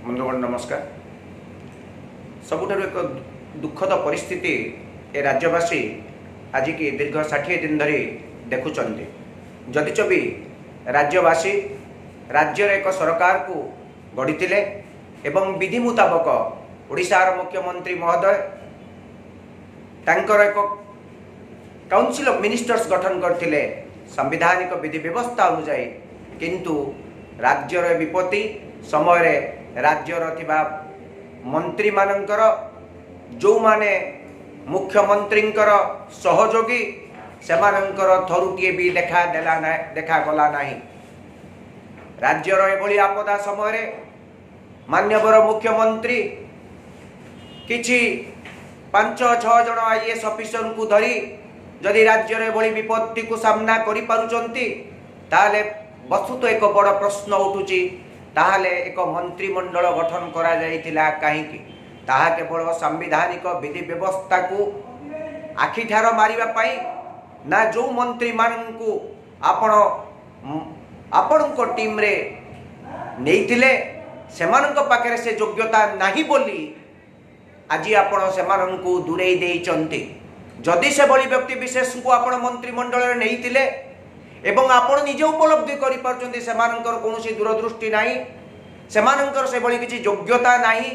बंधुगण नमस्कार। सबुठारु एक दुखद परिस्थिति ए राज्यवासी आज की दीर्घ 60 दिन धरी देखुंट। जदिच भी राज्यवासी राज्यर एक सरकार को गढ़ी एवं विधि मुताबक ओडिशार मुख्यमंत्री महोदय तांकर एक काउंसिल ऑफ मिनिस्टर्स गठन करथिले संवैधानिक विधि व्यवस्था अनुसार, किंतु राज्यर विपत्ति समय राज्यर थिबा मंत्री मानकर जो माने मुख्यमंत्रींकर सहयोगी सेमानंकर थरुटिए भी देखा गला नाही। राज्यर एभली आपदा समय मान्यवर मुख्यमंत्री किछि 5-6 जन आईएएस ऑफिसर को धरी जदि राज्यर एभली विपत्ति को सामना करि पारुचंती ताले वस्तुत एक बड़ प्रश्न उठुची, ताहले एक मंत्रिमंडल गठन करा जाइथिला काहीकि? ताहा केवल संवैधानिक विधि व्यवस्था को आखिठार मारिबा पाई ना जो मंत्री मानकु आपणको टीम रे नेइथिले सेमानक पाखरे से योग्यता नाही बोली आज आपण सेमानकु दूरेई देइचंती। जदि से बड़ी व्यक्ति विशेष को आपण मंत्रिमंडल नेइथिले एवं आपण निजे उपलब्धि करि पारचंती सेमानकर कोनोसी दूरदृष्टि नाही, सेमानकर से बड़ी किछि योग्यता नाही,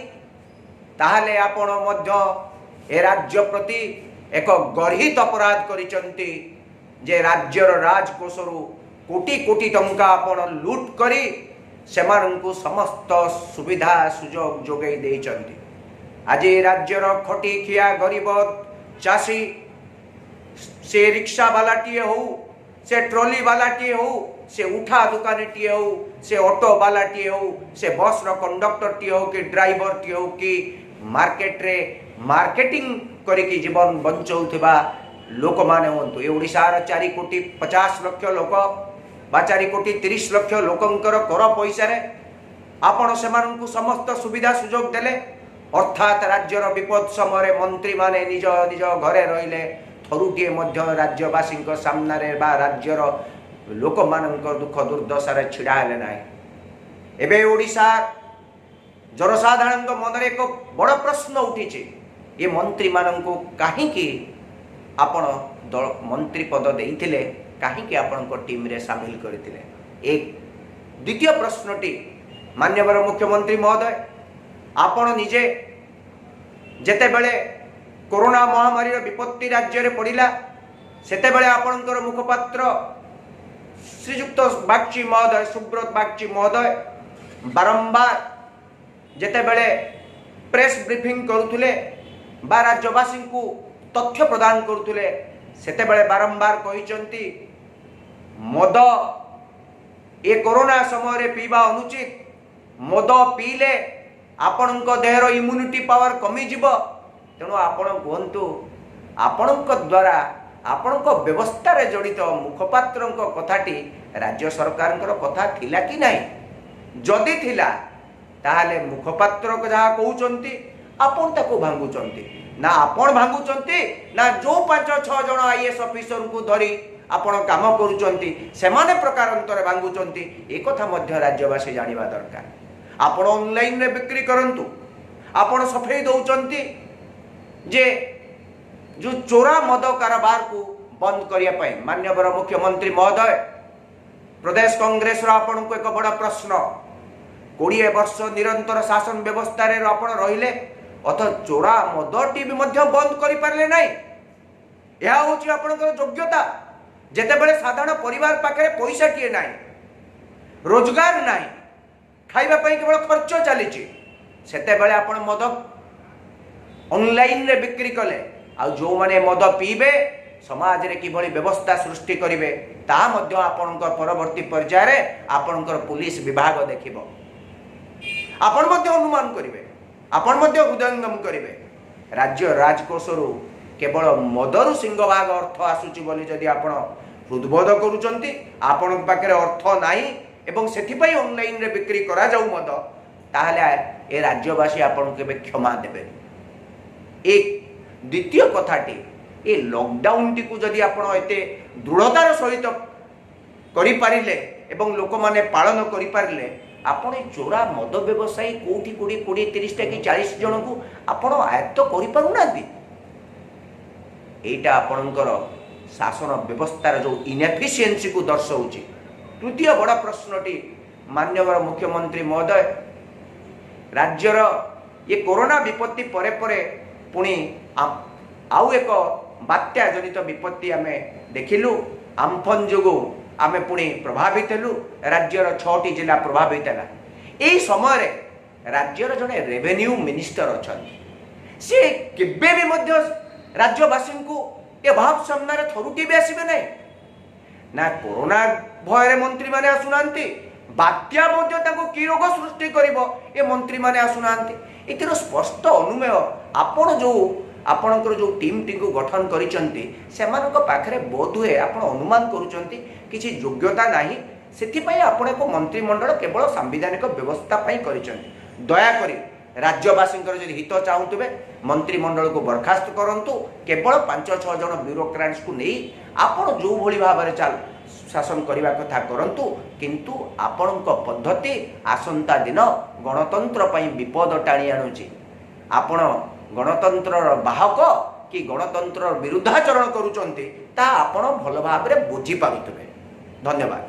ताहले आपण मध्य ए राज्य प्रति एक गर्हित अपराध करिचंती जे राज्यर राजकोषरु कोटी कोटी टंका आपण लूट करी सेमानंकु समस्त सुविधा सुजोग जोगई देइचंती। आज राज्यर खटी खिया गरीब चाषी से रिक्शा वालाटीए हो, से ट्रॉली वालाटीए हो, से उठा दुकानीटीए हो, से ऑटो वालाटीए हो, से बस रो कंडक्टरटीए हो कि ड्राइवरटीए हो कि मार्केट रे मार्केटिंग करिकी जीवन बंचौथिबा लोक माने होंतु। ए ओडिशार 4 कोटी 50 लाख लोक बा 4 कोटी 30 लाख लोकंकर कर पैसा रे आपण सेमानंकु समस्त सुविधा सुजोग देले, अर्थात राज्यर विपद समय मंत्री माने निज निज घरे रहिले थरुटिए मध्य राज्यवासी सामना रे बा राज्यर लोक मानकर दुख दुर्दशा रे छिड़ा हेले नाही। एबे ओडिशा जनसाधारण मन एक बड़ प्रश्न उठी, ये मंत्री मानक कहीं आपण दल मंत्री पद देइथिले, कहीं आपण को टीम रे शामिल करथिले? एक द्वितीय प्रश्नटी मान्यवर मुख्यमंत्री महोदय, आपण निजे जेते बेले कोरोना महामारी विपत्ति राज्य रे पड़िला सेते बेले आपणकर मुखपात्र श्रीजुक्त बागची महोदय सुब्रत बागची महोदय बारंबार जेते बेले प्रेस ब्रीफिंग करुथुले बा राज्यवासी को तथ्य प्रदान करुथुले सेते बेले बारंबार कहिचंती मद ए कोरोना समय रे पीबा अनुचित, मद पीले आपणक देहर इम्यूनिटी पावर कमी जीव। तेणु आपण कहतु आपणक द्वारा आपणक व्यवस्था रे जड़ित मुखपात्रक कथाटी राज्य सरकार कथा थिला कि नाही? जदि थिला ताहले मुखपात्र जहाँ कहउचंती आपण ताको भांगुचंती ना, आपण भांगुचंती ना जो 5-6 जन आईएएस ऑफिसर को धरी आपण काम करूचंती सेमाने प्रकारांतर भांगुचंती। ए कथा मध्य राज्यवासी जानिबा दरकार। आपण ऑनलाइन रे बिक्री करंतु, आपण सफेई दउचंती जे जो चोरा मद कारोबार को बंद करिया पाई मान्यवर मुख्यमंत्री महोदय प्रदेश कांग्रेस आपण को एक बड़ा प्रश्न। 20 वर्ष निरंतर शासन व्यवस्था रे आपण रहिले अथ चोरा मद टीवी मध्य बंद करि पारले नाही। या होची आपनकर योग्यता। जेते बेले साधारण परिवार पाखरे पैसा टिए नाही, रोजगार नाही, खाइबा पई केवल खर्च चलीची, सेते बेले आपण मद ऑनलाइन रे बिक्री कले आ जो माने मद पीबे समाज रे किभली व्यवस्था सृष्टि करिवे ता मध्य आपनकर परवर्ती पर्याय रे आपनकर पुलिस विभाग देखिबो। आपण मध्य अनुमान करिवे, आपण मध्य हृदयंगम करिवे। राज्य राजकोषरु केवल मदरु सिंहभाग अर्थ आसुची बोली जदि आपण हृदबोध करूचंती आपण पाखरे अर्थ नाही एवं सेथि पई ऑनलाइन रे बिक्री करा जाऊ मद, ताहले ए राज्यवासी आपण केबे क्षमा देबे। एक द्वितीय कथाटी ए लॉकडाउन टी को जदि आपण एते दृढ़तार सहित करि पारिले एवं लोक माने पालन करि पारिले ଆପଣ ଏ ଚୋରା ମଦ ବ୍ୟବସାୟୀ କୋଉଠି 20-30ଟା କି 40 ଜଣଙ୍କୁ ଆପଣ ଆୟତ୍ତ କରିପାରୁନାହାନ୍ତି। এইটা ଆପଣଙ୍କର ଶାସନ ବ୍ୟବସ୍ଥାର ଯେଉଁ ଇନଏଫିସିଏନ୍ସିକୁ ଦର୍ଶାଉଛି। ତୃତୀୟ ବଡ଼ ପ୍ରଶ୍ନଟି ମାନ୍ୟବର ମୁଖ୍ୟମନ୍ତ୍ରୀ ମହୋଦୟ, ରାଜ୍ୟର ଏ କରୋନା ବିପତ୍ତି ପରେ ପରେ ପୁଣି ଆଉ ଏକ ବାତ୍ୟା ଜନିତ ବିପତ୍ତି ଆମେ ଦେଖିଲୁ। ଆମ୍ଫନ ଯୋଗୁଁ ଆମେ ପୁଣି ପ୍ରଭାବିତ ହେଲୁ। ରାଜ୍ୟର 6ଟି ଜିଲ୍ଲା ପ୍ରଭାବିତ ହେଲା। ଏହି ସମୟରେ ରାଜ୍ୟର ଜଣେ ରେଭେନ୍ୟୁ ମିନିଷ୍ଟର ଅଛନ୍ତି। ସେ କେବେ ବି ମଧ୍ୟ ରାଜ୍ୟବାସୀଙ୍କୁ ଏ ଭାବ ସାମ୍ନାରେ ଥରୁଟି ବି ଆସିବେ ନାହିଁ। ନା କରୋନା ଭୟରେ ମନ୍ତ୍ରୀମାନେ ଆସୁନାହାନ୍ତି, ବାତ୍ୟା ମଧ୍ୟ ତାଙ୍କୁ କି ରୋଗ ସୃଷ୍ଟି କରିବ ଏ ମନ୍ତ୍ରୀମାନେ ଆସୁନାହାନ୍ତି। ଏଥିର ସ୍ପଷ୍ଟ ଅନୁମେୟ ଆପଣ ଆପଣଙ୍କର ଯେଉଁ ଟିମ୍ଟିକୁ ଗଠନ କରିଛନ୍ତି ସେମାନଙ୍କ ପାଖରେ ବୋଧହୁଏ ଆପଣ ଅନୁମାନ କରୁଛନ୍ତି କିଛି ଯୋଗ୍ୟତା ନାହିଁ। ସେଥିପାଇଁ ଆପଣ ଏକ ମନ୍ତ୍ରିମଣ୍ଡଳ କେବଳ ସାମ୍ବିଧାନିକ ବ୍ୟବସ୍ଥା ପାଇଁ କରିଛନ୍ତି। ଦୟାକରି ରାଜ୍ୟବାସୀଙ୍କର ଯଦି ହିତ ଚାହୁଁଥିବେ ମନ୍ତ୍ରିମଣ୍ଡଳକୁ ବରଖାସ୍ତ କରନ୍ତୁ। କେବଳ 5-6 ଜଣ ବ୍ୟୁରୋକ୍ରାଟ୍ସକୁ ନେଇ ଆପଣ ଯେଉଁଭଳି ଭାବରେ ଶାସନ କରିବା କଥା କରନ୍ତୁ, କିନ୍ତୁ ଆପଣଙ୍କ ପଦ୍ଧତି ଆସନ୍ତା ଦିନ ଗଣତନ୍ତ୍ର ପାଇଁ ବିପଦ ଟାଣି ଆଣୁଛି। ଆପଣ ଗଣତନ୍ତ୍ରର ବାହକ କି ଗଣତନ୍ତ୍ରର ବିରୁଦ୍ଧାଚରଣ କରୁଛନ୍ତି ତାହା ଆପଣ ଭଲ ଭାବରେ ବୁଝିପାରୁଥିବେ। ଧନ୍ୟବାଦ।